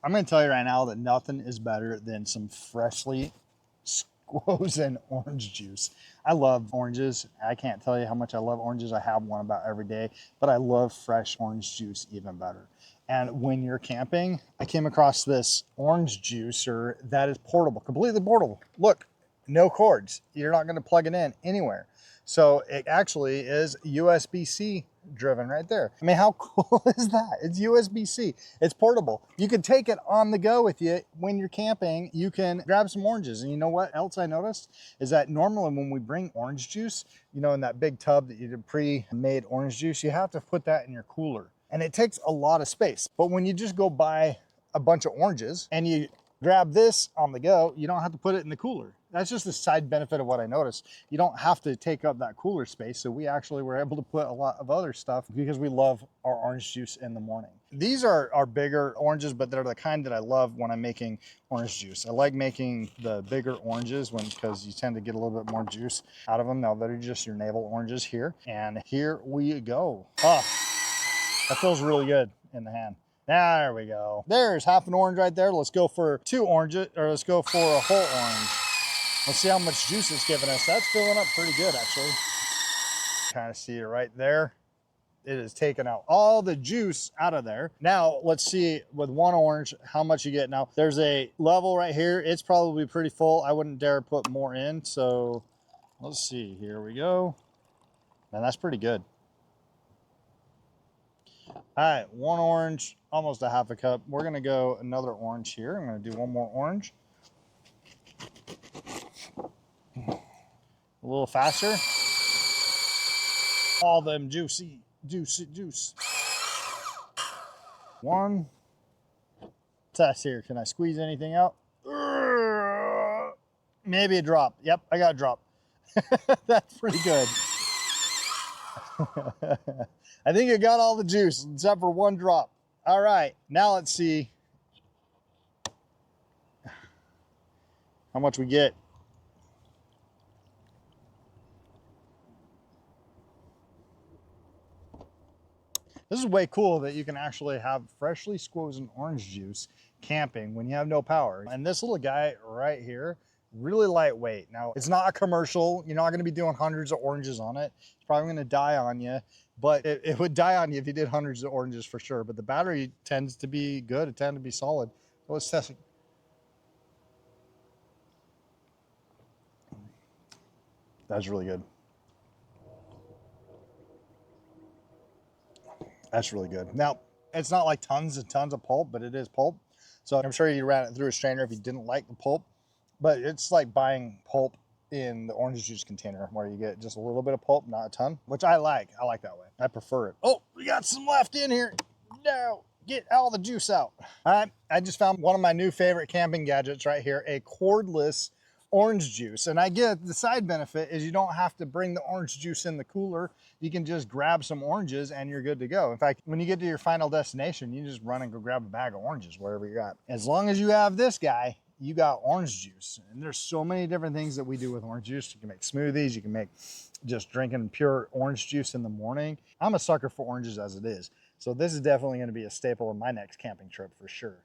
I'm going to tell you right now that nothing is better than some freshly squozen orange juice. I love oranges. I can't tell you how much I love oranges. I have one about every day, but I love fresh orange juice even better. And when you're camping, I came across this orange juicer that is portable, completely portable. Look, no cords. You're not going to plug it in anywhere. So it actually is USB-C driven right there. I mean, how cool is that? It's USB-C. It's portable. You can take it on the go with you when you're camping. You can grab some oranges. And you know what else I noticed is that normally when we bring orange juice, you know, in that big tub that you did pre-made orange juice, you have to put that in your cooler. And it takes a lot of space. But when you just go buy a bunch of oranges and you grab this on the go, you don't have to put it in the cooler. That's just a side benefit of what I noticed. You don't have to take up that cooler space. So we actually were able to put a lot of other stuff because we love our orange juice in the morning. These are bigger oranges, but they're the kind that I love when I'm making orange juice. I like making the bigger oranges because you tend to get a little bit more juice out of them. Now they're just your navel oranges here. And here we go. Oh, that feels really good in the hand. There we go. There's half an orange right there. Let's go for 2 oranges, or let's go for a whole orange. Let's see how much juice it's giving us. That's filling up pretty good, actually. Kind of see it right there. It is taking out all the juice out of there. Now, let's see with 1 orange, how much you get. Now, there's a level right here. It's probably pretty full. I wouldn't dare put more in. So let's see. Here we go. Man, that's pretty good. All right, 1 orange, almost a half a cup. We're gonna go another orange here. I'm gonna do 1 more orange. A little faster. All them juicy juice. 1. Test here. Can I squeeze anything out? Maybe a drop. Yep, I got a drop. That's pretty good. I think I got all the juice except for 1 drop. All right, now let's see how much we get. This is way cool that you can actually have freshly squozen orange juice camping when you have no power. And this little guy right here, really lightweight. Now, it's not a commercial. You're not going to be doing hundreds of oranges on it. It's probably going to die on you, but it would die on you if you did hundreds of oranges for sure. But the battery tends to be good. It tends to be solid. So let's test it. That's really good. That's really good. Now, it's not like tons and tons of pulp, but it is pulp. So I'm sure you ran it through a strainer if you didn't like the pulp, but it's like buying pulp in the orange juice container where you get just a little bit of pulp, not a ton, which I like. I like that way. I prefer it. Oh, we got some left in here. No, get all the juice out. All right, I just found one of my new favorite camping gadgets right here, a cordless orange juice. And I get the side benefit is you don't have to bring the orange juice in the cooler. You can just grab some oranges and you're good to go. In fact, when you get to your final destination, you just run and go grab a bag of oranges wherever you're at. As long as you have this guy, you got orange juice. And there's so many different things that we do with orange juice. You can make smoothies, you can make just drinking pure orange juice in the morning. I'm a sucker for oranges as it is. So this is definitely going to be a staple in my next camping trip for sure.